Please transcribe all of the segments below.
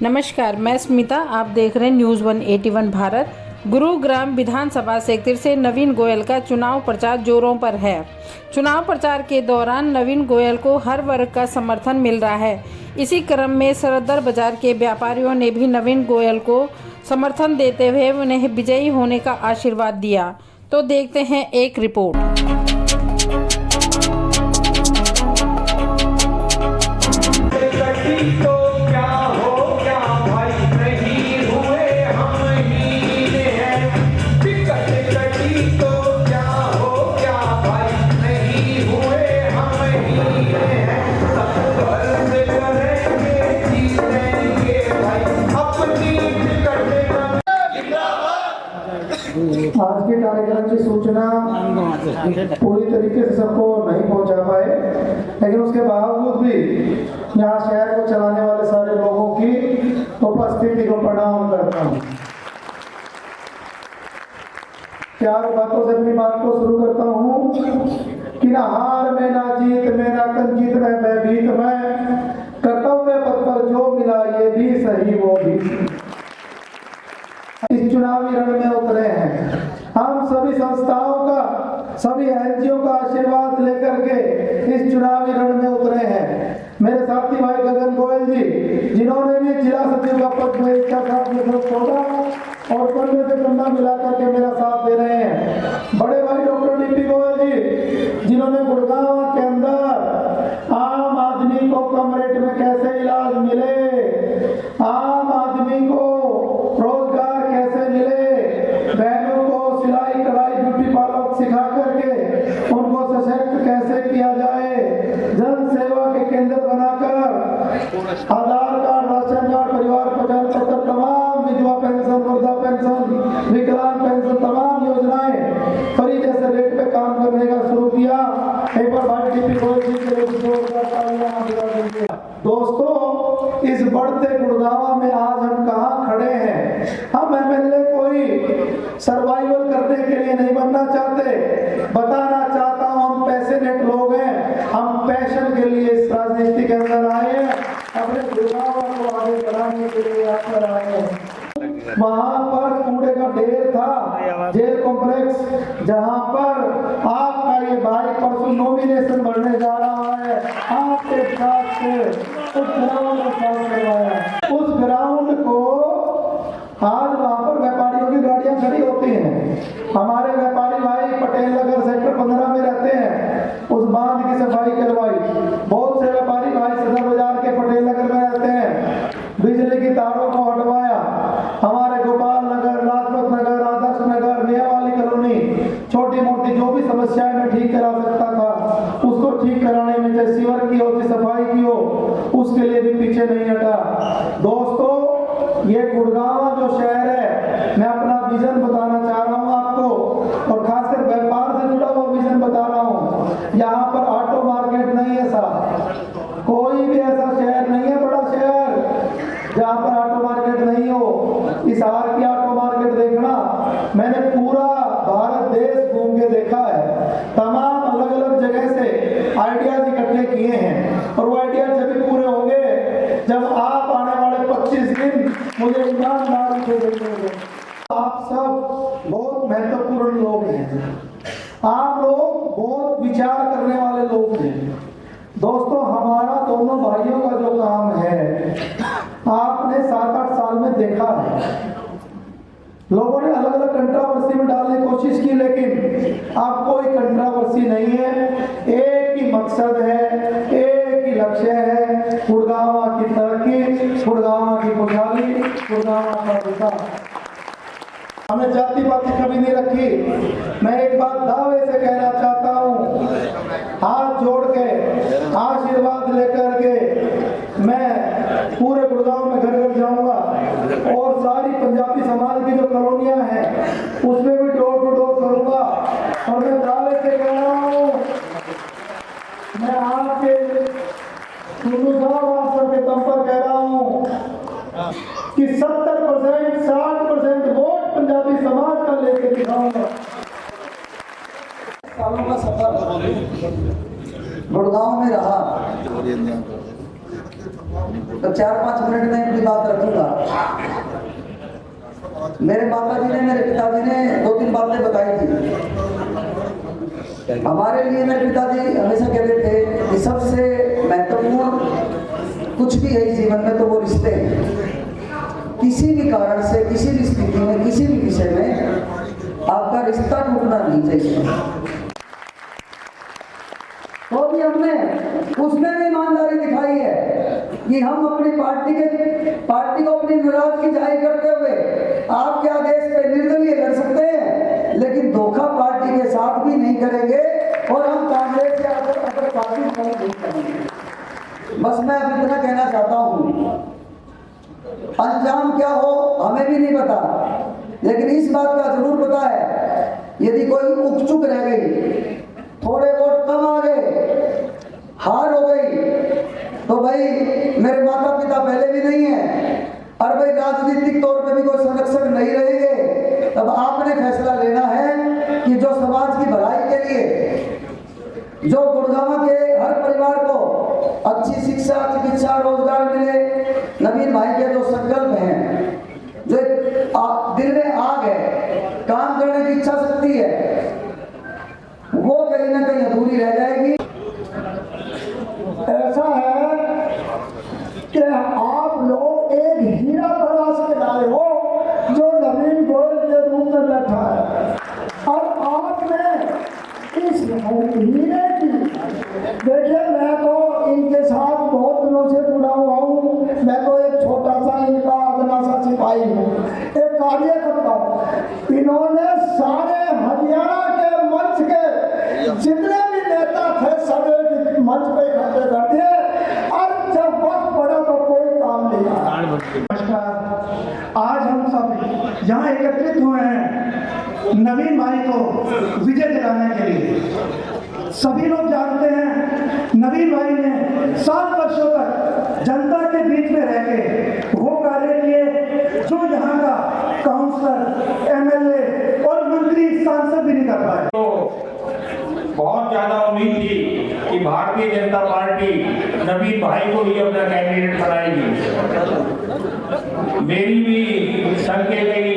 नमस्कार, मैं स्मिता। आप देख रहे हैं न्यूज़ 181 भारत। गुरुग्राम विधानसभा क्षेत्र से नवीन गोयल का चुनाव प्रचार जोरों पर है। चुनाव प्रचार के दौरान नवीन गोयल को हर वर्ग का समर्थन मिल रहा है। इसी क्रम में सरदार बाजार के व्यापारियों ने भी नवीन गोयल को समर्थन देते हुए उन्हें विजयी होने का आशीर्वाद दिया। तो देखते हैं एक रिपोर्ट। आज के कार्यक्रम की सूचना पूरी तरीके से सबको नहीं पहुंचा पाए, लेकिन उसके बावजूद भी यहाँ शहर को चलाने वाले सारे लोगों की उपस्थिति को प्रणाम करता हूँ। चार बातों से अपनी बात को शुरू करता हूँ कि ना हार में ना जीत में ना कंजीत में भयभीत में कर्तव्य पथ पर जो मिला ये भी सही वो भी। इस चुनावी रण में उतरे हैं हम सभी संस्थाओं का, सभी एनजीओ का आशीर्वाद लेकर के इस चुनावी रण में उतरे हैं। मेरे साथी भाई गगन गोयल जी, जिन्होंने भी जिला सचिव का पद में इच्छा साथ में छोड़ा और कंधे से कंधा मिला करके मेरा साथ दे रहे हैं। बड़े भाई डॉक्टर डीपी गोयल जी, जिन्होंने गुड़गांव के अंदर आम आदमी को कम रेट में कैसे इलाज मिले, आम आदमी को रोजगार कैसे मिले, बहनों को सिलाई कढ़ाई ब्यूटी पार्लर सिखा करके उनको सशक्त कैसे किया जाए, जन सेवा के केंद्र बनाकर आधार कार्ड, राशन कार्ड, परिवार पहचान पत्र, तमाम विधवा पेंशन, वृद्धा पेंशन, विकलांग पेंशन, तमाम योजनाएं फ्री जैसे रेट पे काम करने का शुरू किया। एक बार भाई डीपी गोयल जी के लिए दोस्तों, इस बढ़ते गुड़गांव में आज हम कहाँ खड़े हैं? हम एमएलए कोई सर्वाइवल करने के लिए नहीं बनना चाहते। बताना चाहता हूँ हम पैशनेट लोग हैं, हम पैशन के लिए इस राजनीति के अंदर आए हैं, अपने गुड़गांव को आगे बढ़ाने के लिए यहाँ पर आए हैं। वहां पर कूड़े का ढेर था, जेल कॉम्प्लेक्स, जहां पर आपका ये भाई परसों नॉमिनेशन बढ़ने जा रहा है, आपके साथ से उस ग्राउंड को साफ करवाया। उस ग्राउंड को आज वहां पर व्यापारियों की गाड़ियां खड़ी होती हैं। हमारे व्यापारी भाई पटेल नगर सेक्टर 15 में रहते हैं, उस बांध की सफाई करवाई। बहुत से व्यापारी भाई सदर बाजार के पटेल नगर में रहते हैं, बिजली की तारों को हटवाया। हमारे गोपाल नगर, लाजपत नगर, आदर्श नगर, मियावाली कॉलोनी, छोटी मोटी जो भी समस्याएं मैं ठीक करा सकता था उसको ठीक कराने में, चाहे सीवर की हो, सफाई की हो, उसके लिए भी पीछे नहीं हटा। दोस्तों, ये गुड़गांव जो शहर है, मैं अपना विजन बताना चाह रहा हूँ आपको, और खासकर व्यापार से जुड़ा हुआ विजन बता रहा हूँ। यहाँ पर ऑटो मार्केट नहीं है साहब, कोई भी ऐसा शहर नहीं है, बड़ा शहर, जहाँ पर ऑटो मार्केट नहीं हो। इस हार की ऑटो मार्केट देखना, मैंने पूरा भारत देश घूम के देखा है, तमाम अलग अलग जगह से आइडियाज इकट्ठे किए हैं, और वो आइडियाज जब पूरे होंगे जब आप आने वाले 25 दिन मुझे ईमानदारी से देंगे। आप सब बहुत महत्वपूर्ण लोग हैं, आप लोग बहुत विचार करने वाले लोग हैं। दोस्तों, हमारा दोनों भाइयों का जो काम है आपने 7-8 साल में देखा है। लोगों ने अलग अलग कंट्रोवर्सी में डालने की कोशिश की, लेकिन अब कोई कंट्रोवर्सी नहीं है। एक ही मकसद है, एक ही लक्ष्य है, गुड़गांव की तरक्की, गुड़गांव की खुशहाली, गुड़गांव का विकास। हमने जाति पाति कभी नहीं रखी। मैं एक बात दावे से कहना चाहता हूँ, हाथ जोड़ के आशीर्वाद लेकर के मैं पूरे गुड़गांव में घर घर जाऊंगा, और सारी पंजाबी समाज की जो कॉलोनियां हैं उसमें भी डोर टू डोर करूंगा। और मैं दावे से कह रहा हूँ, मैं आपके के दम पर कह रहा हूँ कि 70%, 60% वोट पंजाबी समाज का लेके दिखाऊंगा। सालों का सफर गुड़गांव में रहा, तो 4-5 मिनट में अपनी बात रखूंगा। मेरे माता जी ने, मेरे पिताजी ने 2-3 बातें बताई थी। हमारे लिए मेरे पिताजी हमेशा कहते थे कि सबसे महत्वपूर्ण कुछ भी है इस जीवन में तो वो रिश्ते हैं। किसी भी कारण से, किसी भी स्थिति में, किसी भी विषय में आपका रिश्ता टूटना नहीं चाहिए। तो भी हमने उसमें भी ईमानदारी दिखाई है कि हम अपनी पार्टी को अपनी नाराजगी जाहिर करते हुए आपके आदेश पे निर्दलीय लड़ सकते हैं, लेकिन धोखा पार्टी के साथ भी नहीं करेंगे और हम कांग्रेस या अगर पार्टी नहीं करेंगे। बस मैं अब इतना कहना चाहता हूँ, अंजाम क्या हो हमें भी नहीं पता, लेकिन इस बात का जरूर पता है यदि कोई उकचुक रह गई, थोड़े वोट कम आ गए, हार हो गई, तो भाई मेरे माता पिता पहले भी नहीं है और भाई राजनीतिक तौर पे भी कोई संरक्षक नहीं रहेंगे, तब आपने फैसला लेना है कि जो समाज की भलाई के लिए, जो गुड़गांव के हर परिवार को अच्छी शिक्षा, चिकित्सा, रोजगार मिले, नवीन भाई के जो संकल्प हैं, जो दिल में आग है, काम करने की इच्छा शक्ति है, वो कहीं ना कहीं अधूरी रह जाएगी। ऐसा है कि आप लोग एक हीरा तलाश के लाए हो जो नवीन गोयल के रूप में बैठा है, और आपने इस हीरे की, देखिए मैं तो इनके साथ बहुत दिनों से जुड़ा हुआ हूँ, मैं तो एक छोटा सा इनका अदना सा सिपाही हूँ, एक कार्यकर्ता हूँ। इन्होंने सारे हरियाणा के मंच के जितने भी नेता थे सभी मंच पे इकट्ठे कर दिए, और जब वक्त पड़ा तो कोई काम नहीं आया। नमस्कार, आज हम सब यहाँ एकत्रित हुए हैं नवीन भाई को विजय दिलाने के लिए। सभी लोग जानते हैं नवीन भाई ने 7 वर्षों तक जनता के बीच में रह के वो कार्य किए जो यहाँ का काउंसलर, MLA और मंत्री, सांसद भी नहीं कर पाए। तो बहुत ज्यादा उम्मीद थी कि भारतीय जनता पार्टी नवीन भाई को ही अपना कैंडिडेट बनाएगी। मेरी भी संघ के कई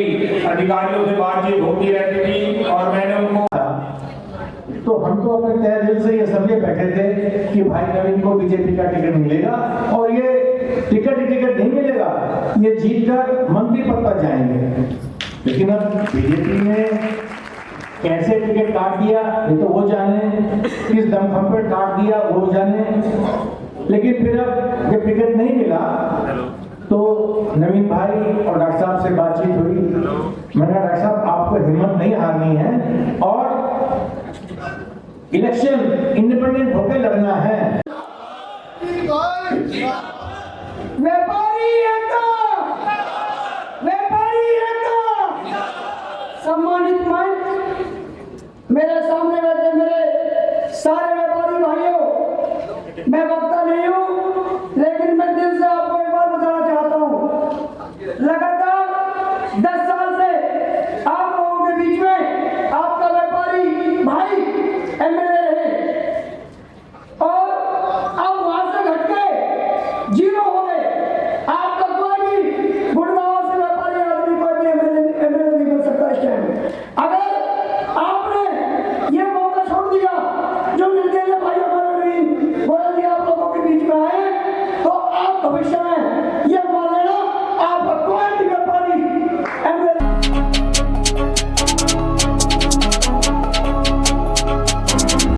अधिकारियों से बातचीत होती रहती थी और मैंने उनको, तो हम तो अपने तय दिल से ये समझे बैठे थे कि भाई नवीन को बीजेपी का टिकट मिलेगा, और ये टिकट नहीं मिलेगा, ये जीतकर मंत्री पद पर जाएंगे। लेकिन अब बीजेपी ने कैसे टिकट काट दिया ये तो वो जाने, किस दमखम पर काट दिया वो जाने। लेकिन फिर अब जब टिकट नहीं मिला तो नवीन भाई और डॉक्टर साहब से बातचीत हुई। मैंने कहा डॉक्टर साहब आपको हिम्मत नहीं हारनी है और इलेक्शन इंडिपेंडेंट होकर लड़ना है।